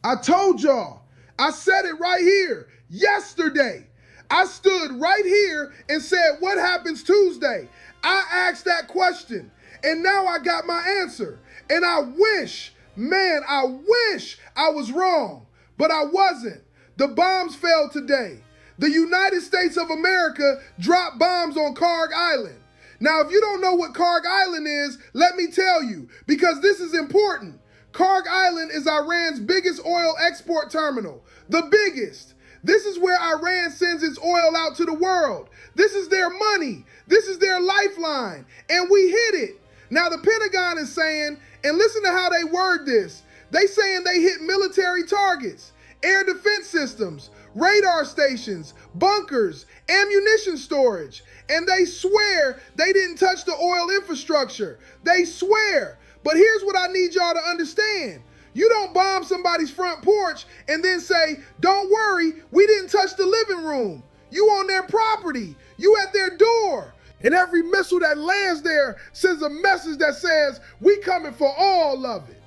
I told y'all. I said it right here yesterday. I stood right here and said, what happens Tuesday? I asked that question, and now I got my answer. And I wish, man, I wish I was wrong, but I wasn't. The bombs fell today. The United States of America dropped bombs on Karg Island. Now, if you don't know what Karg Island is, let me tell you, because this is important. Karg Island is Iran's biggest oil export terminal, the biggest. This is where Iran sends its oil out to the world. This is their money. This is their lifeline. And we hit it. Now the Pentagon is saying, and listen to how they word this. They saying they hit military targets, air defense systems, radar stations, bunkers, ammunition storage. And they swear they didn't touch the oil infrastructure. They swear. But here's what I need y'all to understand. You don't bomb somebody's front porch and then say, don't worry, we didn't touch the living room. You on their property. You at their door. And every missile that lands there sends a message that says, we coming for all of it.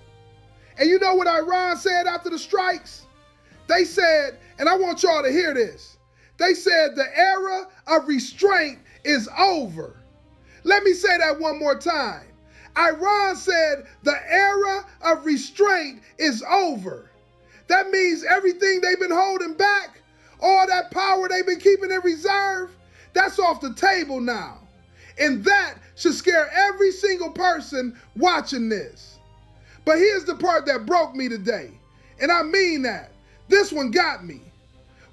And you know what Iran said after the strikes? They said, and I want y'all to hear this. They said the era of restraint is over. Let me say that one more time. Iran said the era of restraint is over. That means everything they've been holding back, all that power they've been keeping in reserve, that's off the table now. And that should scare every single person watching this. But here's the part that broke me today. And I mean that. This one got me.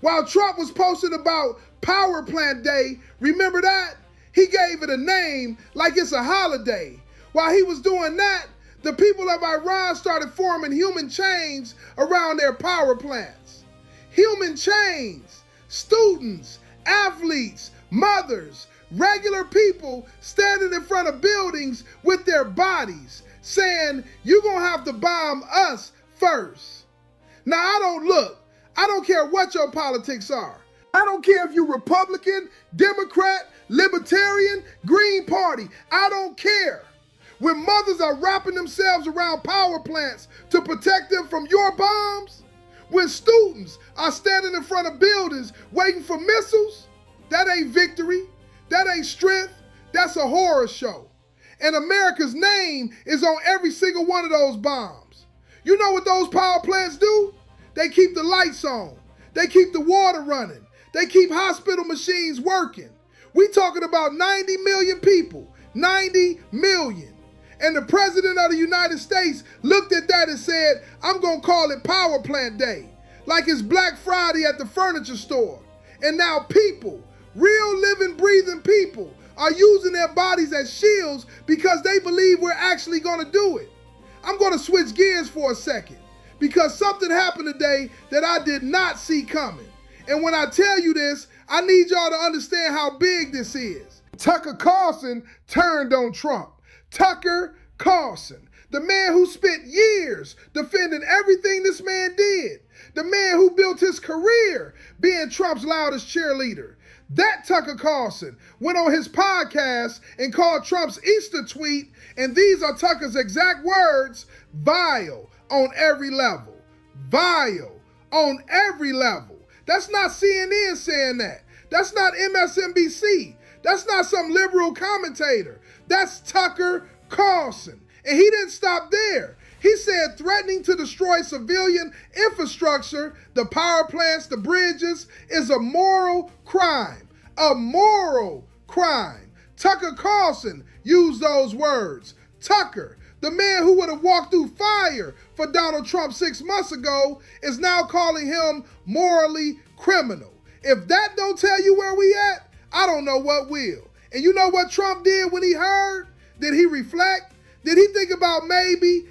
While Trump was posting about Power Plant Day, remember that? He gave it a name like it's a holiday. While he was doing that, the people of Iran started forming human chains around their power plants. Human chains, students, athletes, mothers, regular people standing in front of buildings with their bodies, saying, you're gonna have to bomb us first. Now I don't care what your politics are. I don't care if you're Republican, Democrat, Libertarian, Green Party. I don't care. When mothers are wrapping themselves around power plants to protect them from your bombs, when students are standing in front of buildings waiting for missiles, that ain't victory, that ain't strength, that's a horror show. And America's name is on every single one of those bombs. You know what those power plants do? They keep the lights on, they keep the water running, they keep hospital machines working. We talking about 90 million people, 90 million. And the president of the United States looked at that and said, I'm going to call it Power Plant Day, like it's Black Friday at the furniture store. And now people, real living, breathing people, are using their bodies as shields because they believe we're actually going to do it. I'm going to switch gears for a second because something happened today that I did not see coming. And when I tell you this, I need y'all to understand how big this is. Tucker Carlson turned on Trump. Tucker Carlson, the man who spent years defending everything this man did, the man who built his career being Trump's loudest cheerleader. That Tucker Carlson went on his podcast and called Trump's Easter tweet, and these are Tucker's exact words, vile on every level. Vile on every level. That's not CNN saying that. That's not MSNBC. That's not some liberal commentator. That's Tucker Carlson. And he didn't stop there. He said threatening to destroy civilian infrastructure, the power plants, the bridges, is a moral crime. A moral crime. Tucker Carlson used those words. Tucker, the man who would have walked through fire for Donald Trump 6 months ago, is now calling him morally criminal. If that don't tell you where we at, I don't know what will. And you know what Trump did when he heard? Did he reflect? Did he think about maybe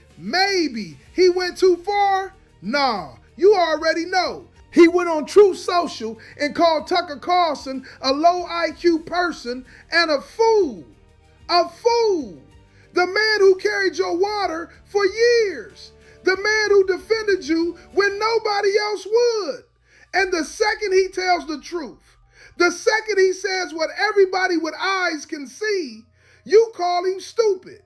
he went too far? Nah, you already know. He went on Truth Social and called Tucker Carlson a low IQ person and a fool. A fool. The man who carried your water for years. The man who defended you when nobody else would. And the second he tells the truth, the second he says what everybody with eyes can see, you call him stupid.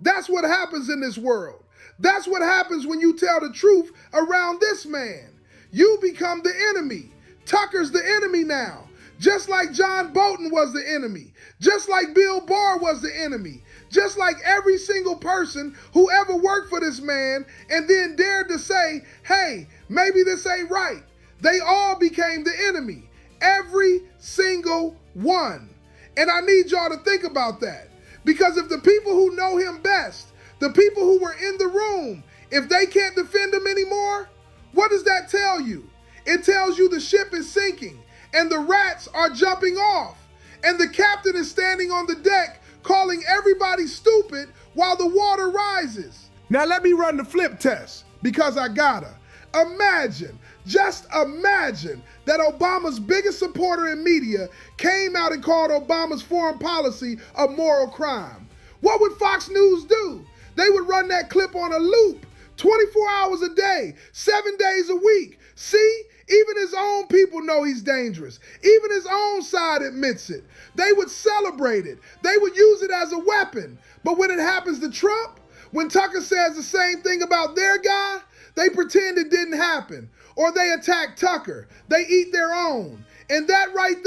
That's what happens in this world. That's what happens when you tell the truth around this man. You become the enemy. Tucker's the enemy now. Just like John Bolton was the enemy. Just like Bill Barr was the enemy. Just like every single person who ever worked for this man and then dared to say, hey, maybe this ain't right. They all became the enemy. Every single one. And I need y'all to think about that. Because if the people who know him best, the people who were in the room, if they can't defend him anymore, what does that tell you? It tells you the ship is sinking and the rats are jumping off and the captain is standing on the deck calling everybody stupid while the water rises. Now let me run the flip test because I gotta. Imagine, just imagine that Obama's biggest supporter in media came out and called Obama's foreign policy a moral crime. What would Fox News do? They would run that clip on a loop, 24 hours a day, 7 days a week. See, even his own people know he's dangerous. Even his own side admits it. They would celebrate it. They would use it as a weapon. But when it happens to Trump, when Tucker says the same thing about their guy, they pretend it didn't happen. Or they attack Tucker. They eat their own. And that right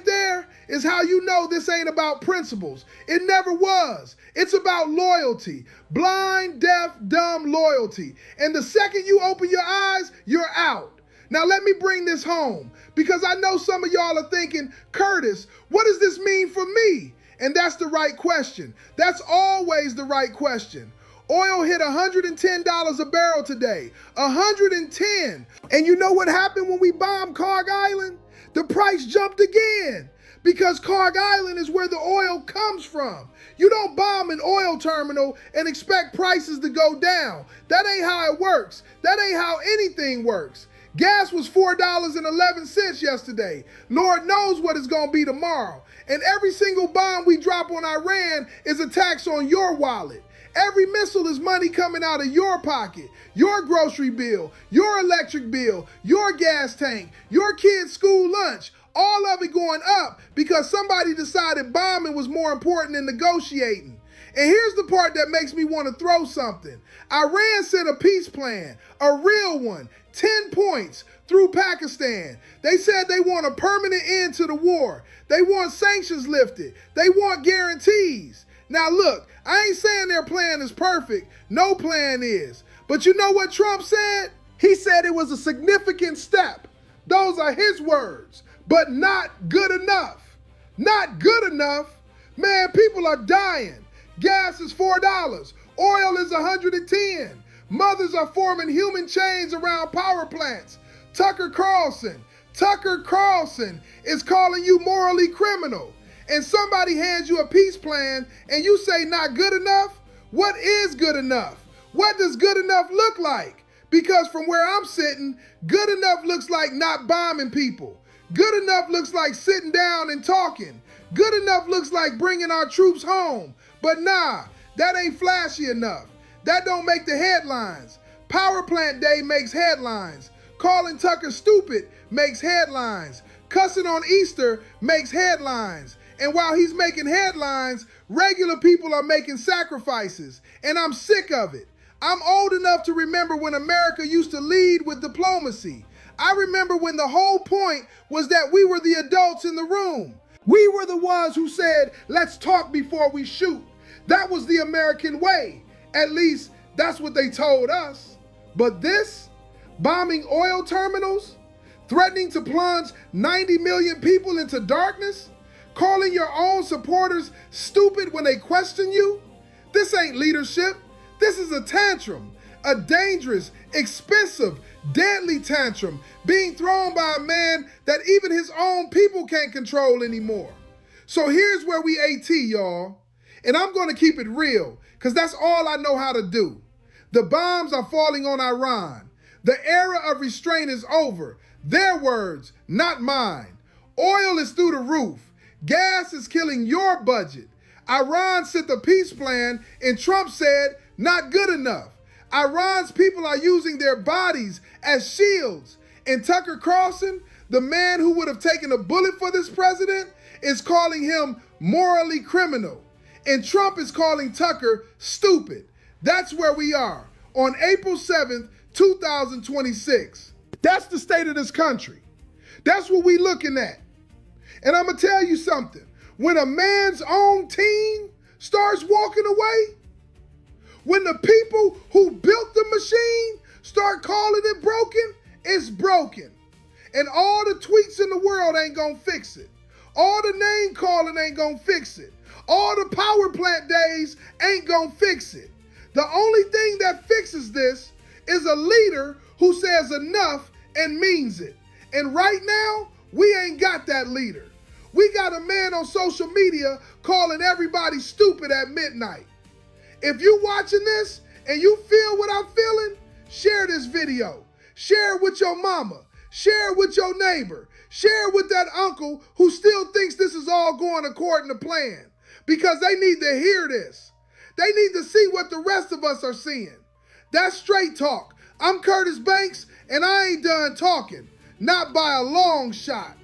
there is how you know this ain't about principles. It never was. It's about loyalty. Blind, deaf, dumb loyalty. And the second you open your eyes, you're out. Now let me bring this home because I know some of y'all are thinking, Curtis, what does this mean for me? And that's the right question. That's always the right question. Oil hit $110 a barrel today. 110. And you know what happened when we bombed Carg Island? The price jumped again because Carg Island is where the oil comes from. You don't bomb an oil terminal and expect prices to go down. That ain't how it works. That ain't how anything works. Gas was $4.11 yesterday. Lord knows what it's going to be tomorrow. And every single bomb we drop on Iran is a tax on your wallet. Every missile is money coming out of your pocket, your grocery bill, your electric bill, your gas tank, your kid's school lunch, all of it going up because somebody decided bombing was more important than negotiating. And here's the part that makes me want to throw something. Iran sent a peace plan, a real one, 10 points through Pakistan. They said they want a permanent end to the war. They want sanctions lifted. They want guarantees. Now look, I ain't saying their plan is perfect. No plan is. But you know what Trump said? He said it was a significant step. Those are his words. But not good enough. Not good enough? Man, people are dying. Gas is $4. Oil is $110. Mothers are forming human chains around power plants. Tucker Carlson is calling you morally criminal. And somebody hands you a peace plan and you say not good enough? What is good enough? What does good enough look like? Because from where I'm sitting, good enough looks like not bombing people. Good enough looks like sitting down and talking. Good enough looks like bringing our troops home. But nah, that ain't flashy enough. That don't make the headlines. Power plant day makes headlines. Calling Tucker stupid makes headlines. Cussing on Easter makes headlines. And while he's making headlines, regular people are making sacrifices. And I'm sick of it. I'm old enough to remember when America used to lead with diplomacy. I remember when the whole point was that we were the adults in the room. We were the ones who said, let's talk before we shoot. That was the American way. At least that's what they told us. But this, bombing oil terminals, threatening to plunge 90 million people into darkness, calling your own supporters stupid when they question you, this ain't leadership. This is a tantrum, a dangerous, expensive, deadly tantrum being thrown by a man that even his own people can't control anymore. So here's where we AT, y'all. And I'm going to keep it real because that's all I know how to do. The bombs are falling on Iran. The era of restraint is over. Their words, not mine. Oil is through the roof. Gas is killing your budget. Iran sent the peace plan and Trump said, not good enough. Iran's people are using their bodies as shields. And Tucker Carlson, the man who would have taken a bullet for this president, is calling him morally criminal. And Trump is calling Tucker stupid. That's where we are on April 7th, 2026. That's the state of this country. That's what we looking at. And I'm going to tell you something. When a man's own team starts walking away, when the people who built the machine start calling it broken, it's broken. And all the tweets in the world ain't gonna fix it. All the name calling ain't gonna fix it. All the power plant days ain't gonna fix it. The only thing that fixes this is a leader who says enough and means it. And right now, we ain't got that leader. We got a man on social media calling everybody stupid at midnight. If you watching this and you feel what I'm feeling, share this video. Share it with your mama. Share it with your neighbor. Share it with that uncle who still thinks this is all going according to plan, because they need to hear this. They need to see what the rest of us are seeing. That's straight talk. I'm Curtis Banks, and I ain't done talking. Not by a long shot.